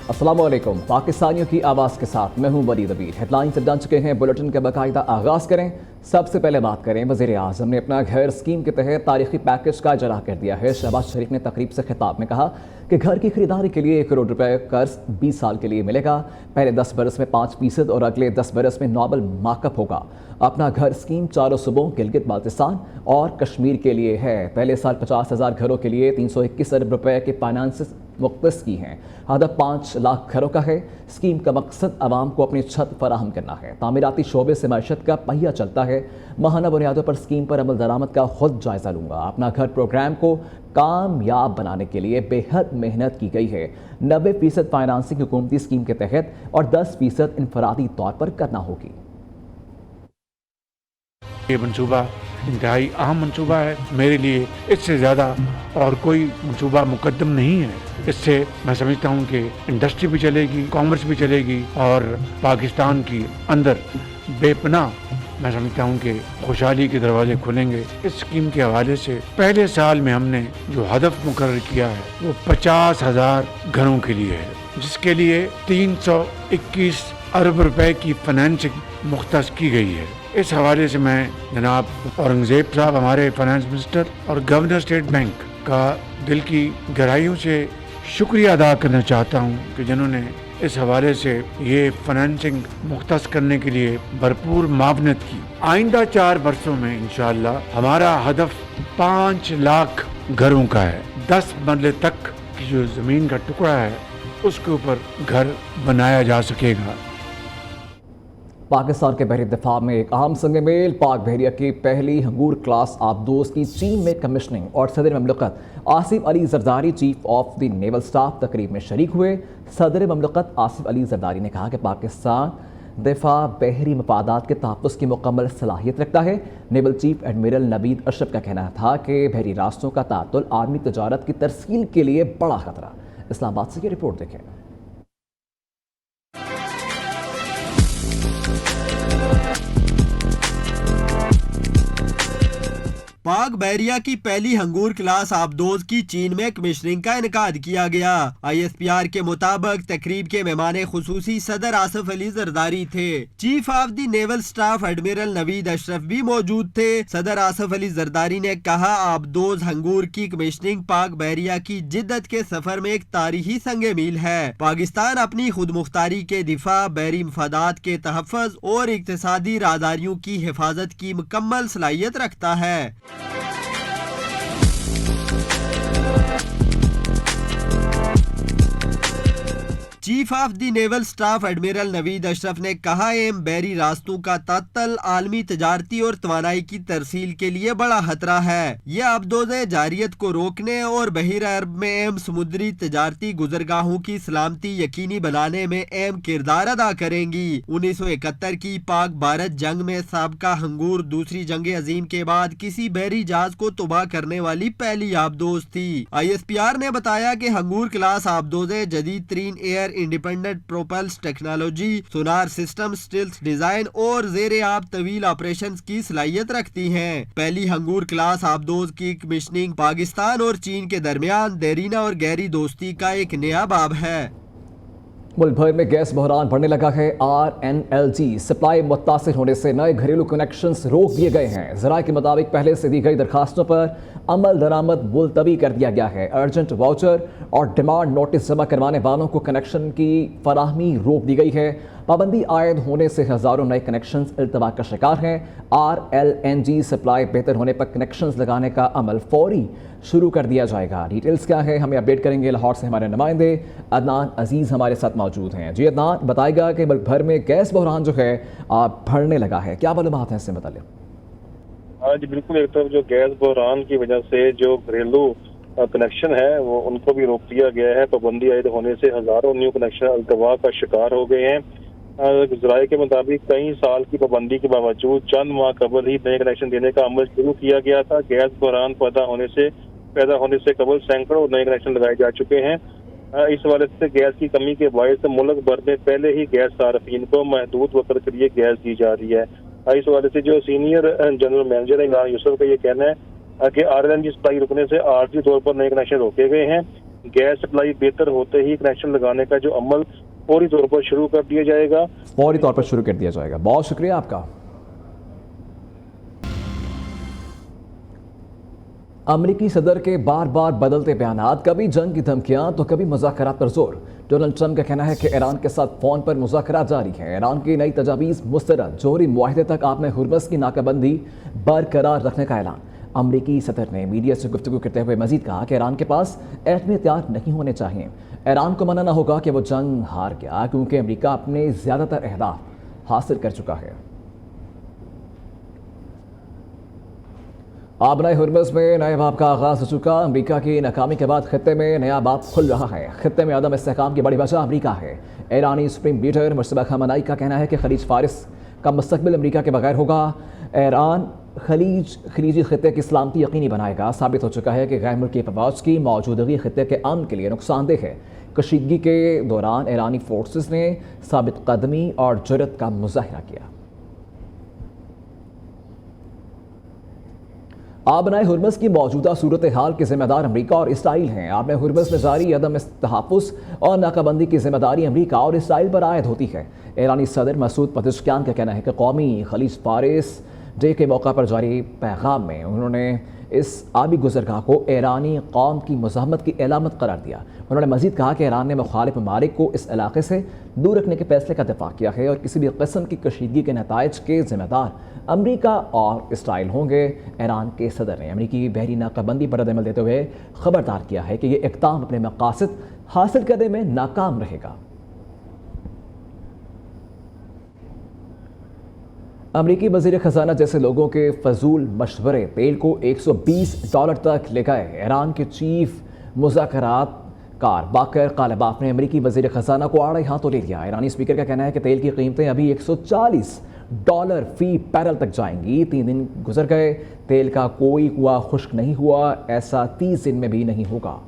अस्सलाम वालेकुम। पाकिस्तानियों की आवाज़ के साथ मैं हूं बरी रबीर। हेडलाइन से जान चुके हैं, बुलेटिन का बाकायदा आगाज़ करें। सबसे पहले बात करें, वज़ीर आज़म ने अपना घर स्कीम के तहत तारीखी पैकेज का इजरा कर दिया है। शहबाज शरीफ ने तकरीब से खिताब में कहा कि घर की खरीदारी के लिए 1 करोड़ रुपए कर्ज 20 साल के लिए मिलेगा। पहले 10 बरस में 5% और अगले 10 बरस में नॉबल मार्कअप होगा। अपना घर स्कीम चारों सूबों गिलगित बाल्टिस्तान और कश्मीर के लिए है। पहले साल 50,000 घरों के लिए 321 अरब रुपए के फाइनेंस मुख्तस की हैं। हदफ 5 लाख घरों का है। स्कीम का मकसद आवाम को अपनी छत फराहम करना है। तामीराती शोबे से मैशत का पहिया चलता है। माहाना बुनियादों पर स्कीम पर अमल दरामद का खुद जायजा लूँगा। अपना घर प्रोग्राम को कामयाब बनाने के लिए बेहद मेहनत की गई है। 90% फाइनेंसिंग हुकूमती स्कीम के तहत और 10% इनफरादी तौर पर करना होगी। ये मंसूबा इंतहाई अहम मंसूबा है मेरे लिए। इससे ज़्यादा और कोई मंसूबा मुकद्दम नहीं है। इससे मैं समझता हूँ कि इंडस्ट्री भी चलेगी, कॉमर्स भी चलेगी और पाकिस्तान की अंदर बेपनाह मैं समझता हूँ कि खुशहाली के दरवाजे खुलेंगे। इस स्कीम के हवाले से पहले साल में हमने जो हदफ मुकर्रर किया है वो 50,000 घरों के लिए है, जिसके लिए 321 अरब रुपए की फाइनेंसिंग मुख्तस की गई है। इस हवाले से मैं जनाब औरंगजेब साहब, हमारे फाइनेंस मिनिस्टर और गवर्नर स्टेट बैंक का दिल की गहराइयों से शुक्रिया अदा करना चाहता हूँ कि जिन्होंने इस हवाले से ये फाइनेंसिंग मुख्तस करने के लिए भरपूर मावनत की। आइंदा 4 वर्षों में इंशाअल्लाह हमारा हदफ 5 लाख घरों का है। 10 मरले तक की जो ज़मीन का टुकड़ा है उसके ऊपर घर बनाया जा सकेगा। पाकिस्तान के बहरी दिफा में एक अहम संग मेल, पाक बहरिया की पहली हंगूर क्लास आबदोज की चीन में कमिश्निंग और सदर ममलकत Asif Ali Zardari chief of the naval staff तकरीब में शरीक हुए। सदर ममलकत आसिफ अली जरदारी ने कहा कि पाकिस्तान दिफा बहरी मफादात के तहफ़्फ़ुज़ की मुकम्मल सलाहियत रखता है। Naval chief admiral Naveed Ashraf का कहना था कि बहरी रास्तों का तातुल आर्मी तजारत की तरसील के लिए बड़ा खतरा। इस्लामाबाद से ये रिपोर्ट देखें। पाक बहरिया की पहली हंगूर क्लास आबदोज की चीन में कमिश्निंग का इनकाद किया गया। ISPR के मुताबिक तकरीब के मेहमान खुसूसी सदर आसिफ अली जरदारी थे। Chief of the naval staff admiral Naveed Ashraf भी मौजूद थे। सदर आसिफ अली जरदारी ने कहा, आबदोज हंगूर की कमिश्निंग पाक बहरिया की जिद्दत के सफर में एक तारीखी संगे मील है। पाकिस्तान अपनी खुद मुख्तारी के दिफा, बहरी मफादात के तहफ़्फ़ुज़ और इक्तिसादी राहदारियों की हिफाजत की मुकम्मल सलाहियत रखता है। Chief of the naval staff admiral Naveed Ashraf ने कहा, एम बहरी रास्तों का तातल आलमी तजारती और तवानाई की तरसील के लिए बड़ा खतरा है। यह आबदोज़ जारियत को रोकने और बहिरा अरब में अहम समुद्री तजारती गुजरगाहों की सलामती यकीनी बनाने में अहम किरदार अदा करेंगी। 1971 की पाक भारत जंग में साबका हंगूर दूसरी जंग अजीम के बाद किसी बहरी जहाज को तबाह करने वाली पहली आबदोज़ थी। ISPR ने बताया कि हंगूर क्लास आबदोज़ें जदीद तरीन air independent propulsion technology, sonar system, stealth design और जेर आब तवील ऑपरेशंस की सलाहियत रखती हैं। पहली हंगूर क्लास आबदोज की कमिश्निंग पाकिस्तान और चीन के दरमियान देरीना और गहरी दोस्ती का एक नया बाब है। मुल्क भर में गैस बहरान बढ़ने लगा है। RNLG सप्लाई मुतासिर होने से नए घरेलू कनेक्शंस रोक दिए गए हैं। ज़राए के मुताबिक पहले से दी गई दरखास्तों पर अमल दरामद मुलतवी कर दिया गया है। अर्जेंट वाउचर और डिमांड नोटिस जमा करवाने वालों को कनेक्शन की फराहमी रोक दी गई है। पाबंदी आयद होने से हज़ारों नए कनेक्शंस इल्तवा का शिकार हैं। RLNG सप्लाई बेहतर होने पर कनेक्शंस लगाने का अमल फौरी शुरू कर दिया जाएगा। डिटेल्स क्या है हमें अपडेट करेंगे लाहौर से हमारे नुमाइंदे अदनान अजीज़ हमारे साथ मौजूद हैं। जी अदनान, बताएगा कि मुल्क भर में गैस बहरान जो है बढ़ने लगा है, क्या मालूमात है इससे मतलब? हाँ जी बिल्कुल, एक तरफ जो गैस बहरान की वजह से जो घरेलू कनेक्शन है वो उनको भी रोक दिया गया है। पाबंदी आयद होने से हज़ारों न्यू कनेक्शन अल्तवा का शिकार हो गए हैं। ज़राए के मुताबिक कई साल की पाबंदी के बावजूद चंद माह कबल ही नए कनेक्शन देने का अमल शुरू किया गया था। गैस बहरान पैदा होने से कबल सैकड़ों नए कनेक्शन लगाए जा चुके हैं। इस हवाले से गैस की कमी के बायस मुल्क भर में पहले ही गैस सार्फिन को महदूद वक्त के लिए गैस दी जा रही है। इस हवाले से जो सीनियर जनरल मैनेजर है इमरान यूसुफ का ये कहना है कि RLNG सप्लाई रुकने से आर्जी तौर पर नए कनेक्शन रोके गए हैं। गैस सप्लाई बेहतर होते ही कनेक्शन लगाने का जो अमल फौरी तौर पर शुरू कर दिया जाएगा। फौरी तौर पर शुरू कर दिया जाएगा। बहुत शुक्रिया आपका। अमेरिकी सदर के बार बार बदलते बयानात, कभी जंग की धमकियां तो कभी मुज़ाकरात पर जोर। डोनाल्ड ट्रंप का कहना है कि ईरान के साथ फोन पर मुज़ाकरात जारी है। ईरान की नई तजावीज़ मुस्तरद, जोहरी मुआहदे तक आपने हुर्मस की नाकाबंदी बरकरार रखने का ऐलान। अमरीकी सदर ने मीडिया से गुफ्तगू करते हुए मजीद कहा कि ईरान के पास एटमी हथियार नहीं होने चाहिए। ईरान को मनाना होगा कि वो जंग हार गया, क्योंकि अमेरिका अपने ज़्यादातर अहदाफ हासिल कर चुका है। आबनाए हुर्मस में नए बाब का आगाज हो चुका। अमेरिका की नाकामी के बाद खत्ते में नया बाब खुल रहा है। खत्ते में अदम इस्तेहकाम की बड़ी वजह अमेरिका है। ईरानी सुप्रीम लीडर मुश्तबा खamenei का कहना है कि खलीज फारिस का मुस्तकबिल अमेरिका के बगैर होगा। ईरान खलीजी खत्ते की सलामती यकीनी बनाएगा। साबित हो चुका है कि गैर मुल्की अफवाज की मौजूदगी खत्ते के अमन के लिए नुकसानदेह है। कशीदगी के दौरान ईरानी फोर्सेस ने साबित कदमी और जुर्रत का मुजाहरा किया। आबनाए हुर्मस की मौजूदा सूरत हाल के जिम्मेदार अमरीका और इसराइल हैं। आबनाए हुर्मस में जारी अदम तहफ़्फ़ुज़ और नाकाबंदी की जिम्मेदारी अमरीका और इसराइल पर आयद होती है। ईरानी सदर मसूद पज़ेश्कियान का कहना है कि कौमी खलीज फारिस डे के मौका पर जारी पैगाम में उन्होंने इस आबी गुज़रगाह को ईरानी कौम की मुज़ाहमत की अलामत करार दिया। उन्होंने मज़ीद कहा कि ईरान ने मुखालिफ ममालिक को इस इलाके से दूर रखने के फैसले का दिफा किया है और किसी भी किस्म की कशीदगी के नताइज के ज़िम्मेदार अमरीका और इसराइल होंगे। ईरान के सदर ने अमरीकी बहरी नाकाबंदी पर रद्द-ए-अमल देते हुए खबरदार किया है कि यह इक़दाम अपने मकासद हासिल करने में नाकाम रहेगा। अमरीकी वज़ीर ख़ज़ाना जैसे लोगों के फजूल मशवरे तेल को $120 तक ले गए। ईरान के चीफ मुज़ाकरात कार बाकर कालबाफ ने अमरीकी वज़ीर ख़ज़ाना को आड़े हाथों ले लिया। ईरानी स्पीकर का कहना है कि तेल की कीमतें अभी $140 फी बैरल तक जाएंगी। 3 दिन गुजर गए, तेल का कोई कुआं खुश्क नहीं हुआ। ऐसा 30 दिन में भी नहीं होगा।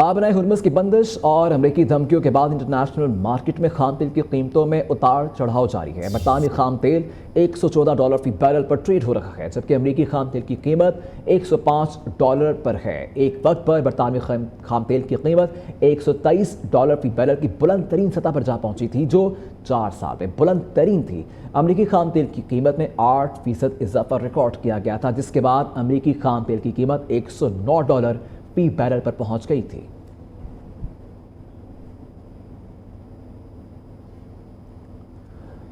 आबनाए हुर्मस की बंदिश और अमरीकी धमकियों के बाद इंटरनेशनल मार्केट में खाम तेल की कीमतों में उतार चढ़ाव जारी है। बरतानवी खाम तेल $114 फी बैरल पर ट्रेड हो रहा है, जबकि अमरीकी खाम तेल की कीमत $105 पर है। एक वक्त पर बरतानवी खाम तेल की कीमत $123 फी बैरल की बुलंद तरीन सतह पर जा पहुंची थी, जो 4 साल में बुलंद तरीन थी। अमरीकी खाम तेल की कीमत में 8% इजाफा रिकॉर्ड किया गया था, जिसके बाद अमरीकी खाम तेल की कीमत $109 फी बैरल पर पहुंच गई थी।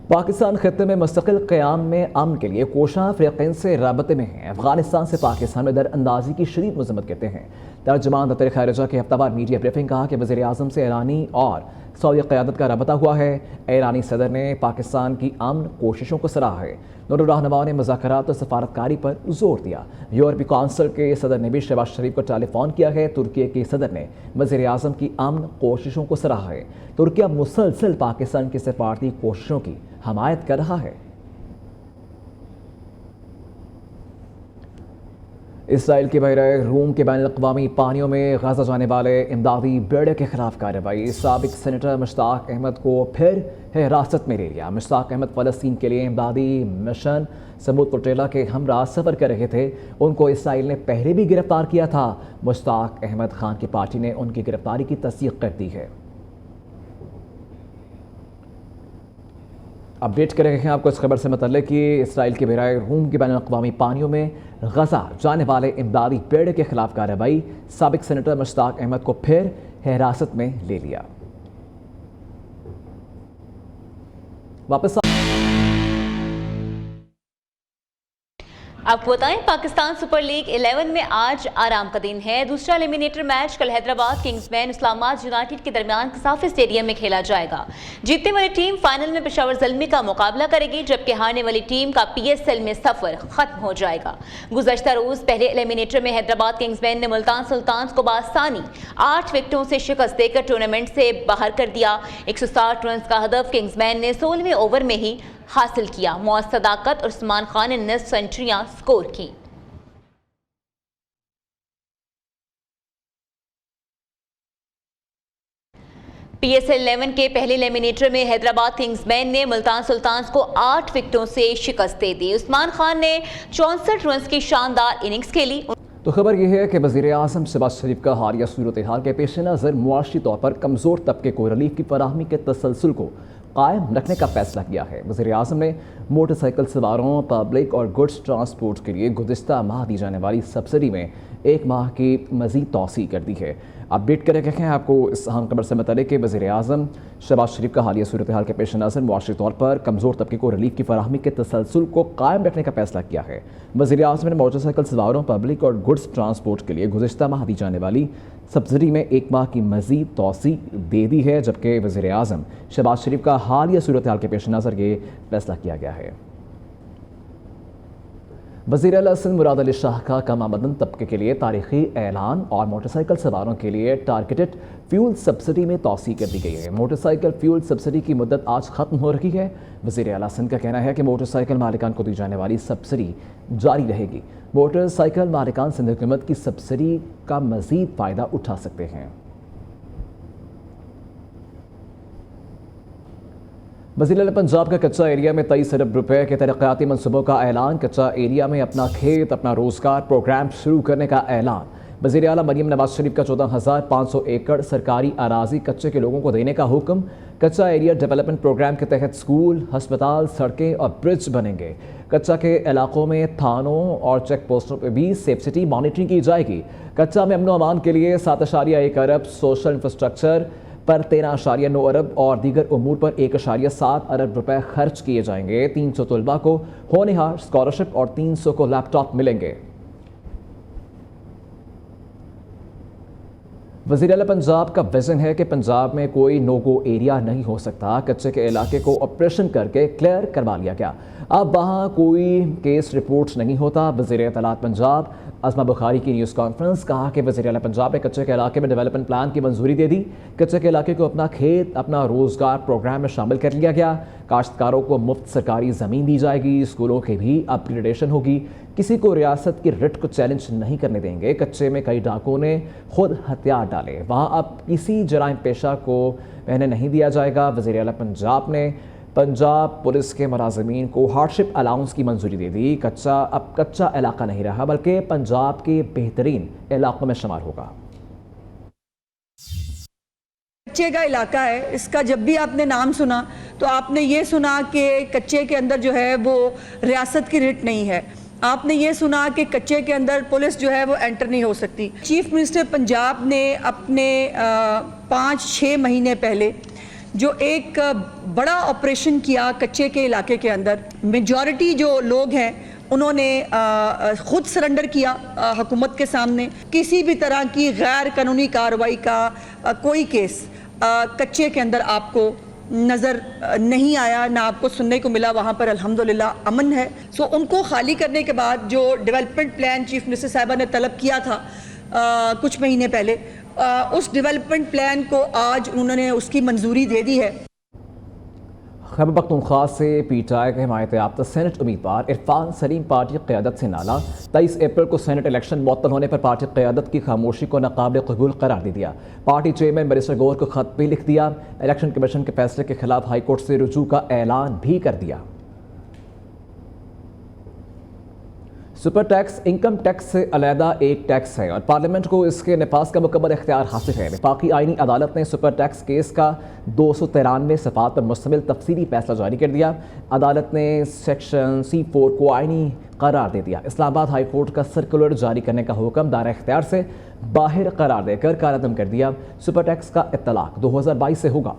पाकिस्तान खत्ते में मुस्तकिल क़याम में अमन के लिए कोशां फ़रीक़ैन से राबते में हैं। अफगानिस्तान से पाकिस्तान में दरअंदाजी की शदीद मज़म्मत करते हैं। तर्जुमान दफ्तर ख़ारिजा की हफ्तावार मीडिया ब्रीफिंग कहा कि वज़ीर आज़म से ईरानी और सऊदी क़यादत का रबता हुआ है। ईरानी सदर ने पाकिस्तान की अमन कोशिशों को सराहा है। दोनों रहनुमाओं ने मुज़ाकरात और सफारतकारी पर जोर दिया। यूरोपीय कौंसिल के सदर ने भी शहबाज शरीफ को टेलीफोन किया है। तुर्की के सदर ने वज़ीर आज़म की अमन कोशिशों को सराहा है। तुर्की मुसलसल पाकिस्तान की सफारती कोशिशों की हमायत कर रहा है। इसराइल के बहरे रूम के बैनुल-अक़वामी पानियों में गजा जाने वाले इमदादी बेड़े के खिलाफ कार्रवाई। साबिक सेनेटर मुश्ताक अहमद को फिर हिरासत में ले लिया। मुश्ताक अहमद फ़लस्तीन के लिए इमदादी मिशन समूद पोटेला के हमरा सफ़र कर रहे थे। उनको इसराइल ने पहले भी गिरफ्तार किया था। मुश्ताक अहमद खान की पार्टी ने उनकी गिरफ्तारी की तस्दीक कर दी है। अपडेट कर रहे हैं आपको इस खबर से मतलब कि इसराइल के बहराए रूम के बैनुल-अक़वामी पानियों में गजा जाने वाले इमदादी बेड़े के खिलाफ कार्रवाई। साबिक सेनेटर मुश्ताक अहमद को फिर हिरासत में ले लिया। वापस आपको बताएं, पाकिस्तान सुपर लीग 11 में आज आराम का दिन है। दूसरा एलिमिनेटर मैच कल हैदराबाद किंग्समैन इस्लामाबाद यूनाइटेड के दरमियान कसाफी स्टेडियम में खेला जाएगा। जीतने वाली टीम फाइनल में पेशावर ज़ल्मी का मुकाबला करेगी, जबकि हारने वाली टीम का PSL में सफर खत्म हो जाएगा। गुज़श्ता रोज पहले एलिमिनेटर में हैदराबाद किंग्समैन ने मुल्तान सुल्तान्स को बासानी 8 विकेटों से शिकस्त देकर टूर्नामेंट से बाहर कर दिया। 160 रन का हदफ किंग्समैन ने 16वें ओवर में ही हासिल किया। मुअज़्ज़ सदाकत और उस्मान खान ने निस्फ सेंचुरियां स्कोर की। PSL 11 के पहले लेमिनेटर में हैदराबाद किंग्समैन ने मुल्तान सुल्तान्स को 8 विकेटों से शिकस्त दे दी। उस्मान खान ने 64 रन की शानदार इनिंग्स खेली। तो खबर यह है कि वज़ीर आज़म शहबाज शरीफ का हालिया सूरत हाल के पेश नज़र मुआशी तौर पर कमज़ोर तबके को रिलीफ की फराहमी के तसलसल को कायम रखने का फैसला किया है। वज़ीर आज़म ने मोटरसाइकिल सवारों, पब्लिक और गुड्स ट्रांसपोर्ट के लिए गुज़िश्ता माह दी जाने वाली सब्सिडी में 1 माह की मज़ीद तौसी कर दी है। अपडेट करें क्या हैं आपको इस अहम खबर से मतलब कि वज़ीर आज़म शहबाज शरीफ का हालिया सूरत हाल के पेश नज़र मुआशी तौर पर कमज़ोर तबके को रिलीफ की फराहमी के तसलसल को कायम रखने का फैसला किया है। वज़ीर आज़म ने मोटरसाइकिल सवारों, पब्लिक और गुड्स ट्रांसपोर्ट के लिए गुज़िश्ता माह दी जाने वाली सब्सिडी में 1 माह की मज़ीद तौसी दे दी है, जबकि वज़ीर आज़म शहबाज शरीफ का हालिया सूरत हाल के पेश नज़र ये फैसला किया गया है। वज़ीर आला सिंध मुराद अली शाह का कम आमदन तबके के लिए तारीखी ऐलान और मोटरसाइकिल सवारों के लिए टारगेटेड फ्यूल सब्सिडी में तौसी कर दी गई है। मोटरसाइकिल फ्यूल सब्सिडी की मुद्दत आज ख़त्म हो रही है। वज़ीर आला सिंध का कहना है कि मोटरसाइकिल मालिकान को दी जाने वाली सब्सिडी जारी रहेगी। मोटरसाइकिल मालिकान सिंध हुकूमत की सब्सिडी का मज़ीद फ़ायदा उठा सकते हैं। वज़ीर आला पंजाब का कच्चा एरिया में 23 अरब रुपए के तरक्याती मनसूबों का ऐलान। कच्चा एरिया में अपना खेत, अपना रोज़गार प्रोग्राम शुरू करने का ऐलान। वज़ीर आला मरीम नवाज शरीफ का 14,500 एकड़ सरकारी अराजी कच्चे के लोगों को देने का हुक्म। कच्चा एरिया डेवलपमेंट प्रोग्राम के तहत स्कूल, हस्पताल, सड़कें और ब्रिज बनेंगे। कच्चा के इलाकों में थानों और चेक पोस्टों पर भी सेफ सिटी मॉनिटरिंग की जाएगी। कच्चा में अमन अमान के लिए 7.1 अरब, सोशल इंफ्रास्ट्रक्चर पर 13.9 अरब और दीगर उमूर पर 1.7 अरब रुपए खर्च किए जाएंगे। 300 तलबा को होनहार स्कॉलरशिप और 300 को लैपटॉप मिलेंगे। वज़ीर आला पंजाब का विजन है कि पंजाब में कोई नो गो एरिया नहीं हो सकता। कच्चे के इलाके को ऑपरेशन करके क्लियर करवा लिया गया, अब वहाँ कोई केस रिपोर्ट नहीं होता। वज़ीर इत्तलात पंजाब अज़मा बुखारी की न्यूज़ कॉन्फ्रेंस, कहा कि वज़ीर आला पंजाब ने कच्चे के इलाके में डेवलपमेंट प्लान की मंजूरी दे दी। कच्चे के इलाके को अपना खेत, अपना रोज़गार प्रोग्राम में शामिल कर लिया गया। काश्तकारों को मुफ्त सरकारी ज़मीन दी जाएगी। स्कूलों की भी अपग्रेडेशन होगी। किसी को रियासत की रिट को चैलेंज नहीं करने देंगे। कच्चे में कई डाकुओं ने खुद हथियार डाले, वहाँ अब किसी जराइम पेशा को रहने नहीं दिया जाएगा। वज़ीर आला पंजाब ने पंजाब पुलिस के मुलाज़मीन को हार्डशिप अलाउंस की मंजूरी दे दी। कच्चा अब कच्चा इलाका नहीं रहा, बल्कि पंजाब के बेहतरीन इलाकों में शुमार होगा। कच्चे का इलाका है, इसका जब भी आपने नाम सुना तो आपने ये सुना कि कच्चे के अंदर जो है वो रियासत की रिट नहीं है। आपने ये सुना कि कच्चे के अंदर पुलिस जो है वो एंटर नहीं हो सकती। चीफ मिनिस्टर पंजाब ने अपने 5-6 महीने पहले जो एक बड़ा ऑपरेशन किया कच्चे के इलाके के अंदर, मेजॉरिटी जो लोग हैं उन्होंने खुद सरेंडर किया हुकूमत के सामने। किसी भी तरह की गैर कानूनी कार्रवाई का कोई केस कच्चे के अंदर आपको नज़र नहीं आया, ना आपको सुनने को मिला। वहाँ पर अल्हम्दुलिल्लाह अमन है। सो उनको खाली करने के बाद जो डेवलपमेंट प्लान चीफ मिनिस्टर साहिबा ने तलब किया था कुछ महीने पहले, उस डेवलपमेंट प्लान को आज उन्होंने उसकी मंजूरी दे दी है। खैबर पख्तूनख्वा से पीटीआई के हिमायत याफ्ता सेनेट उम्मीदवार इरफान सलीम पार्टी क़यादत से नाला। 23 अप्रैल को सेनेट इलेक्शन मुअत्तल होने पर पार्टी क़यादत की खामोशी को नाकाबिल कबूल करार दे दिया। पार्टी चेयरमैन बैरिस्टर गौर को खत भी लिख दिया। इलेक्शन कमीशन के फैसले के खिलाफ हाईकोर्ट से रुजू का ऐलान भी कर दिया। सुपर टैक्स इनकम टैक्स से अलहदा एक टैक्स है और पार्लियामेंट को इसके नफाज का मुकम्मल इख्तियार हासिल है। वफाकी आईनी अदालत ने सुपर टैक्स केस का 293 सफ़ात पर मुश्तमिल तफसीली फैसला जारी कर दिया। अदालत ने सेक्शन C4 को आईनी करार दे दिया। इस्लामाबाद हाई कोर्ट का सर्कुलर जारी करने का हुक्म दायरा इख्तियार से बाहर करार देकर कारअदम कर दिया। सुपर टैक्स का इत्तलाक 2022 से होगा।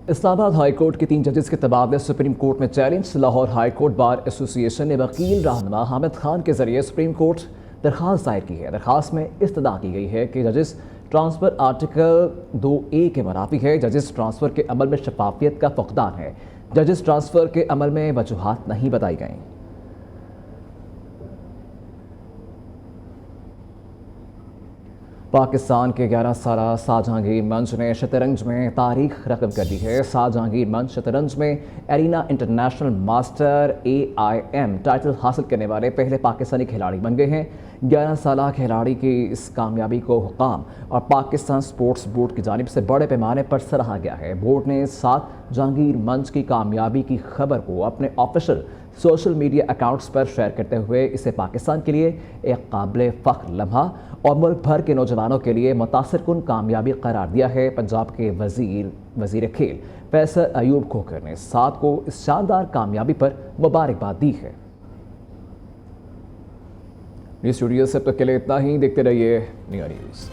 इस्लामाबाद हाई कोर्ट के 3 जजेस के तबादले सुप्रीम कोर्ट में challenge. Lahore high court bar association ने वकील रहनुमा हामिद खान के जरिए सुप्रीम कोर्ट दरख्वास्त दायर की है। दरख्वास्त में इस्तदा की गई है कि जजेस ट्रांसफ़र आर्टिकल 2A के मुताबिक है। जजेस ट्रांसफ़र के अमल में शफाफियत का फुकदान है। जजेस ट्रांसफ़र के अमल में वजूहात नहीं बताई गई। پاکستان کے 11 سالہ شاہجہانگیر منچ نے شطرنج میں تاریخ رقم کر دی ہے۔ شاہجہانگیر منچ شطرنج میں arena international master AIM title حاصل کرنے والے پہلے پاکستانی کھلاڑی بن گئے ہیں۔ 11 سالہ کھلاڑی کی اس کامیابی کو حکام اور پاکستان سپورٹس بورڈ کی جانب سے بڑے پیمانے پر سراہا گیا ہے۔ بورڈ نے شاہجہانگیر منچ کی کامیابی کی خبر کو اپنے آفیشل سوشل میڈیا اکاؤنٹس پر شیئر کرتے ہوئے اسے پاکستان کے لیے ایک قابل فخر لمحہ اور ملک بھر کے نوجوانوں کے لیے متاثر کن کامیابی قرار دیا ہے۔ پنجاب کے وزیر کھیل فیصل ایوب کھوکھر نے سعد کو اس شاندار کامیابی پر مبارکباد دی ہے۔ نیوز اسٹوڈیو سے اب تک کے لیے اتنا ہی، دیکھتے رہیے نیو نیوز۔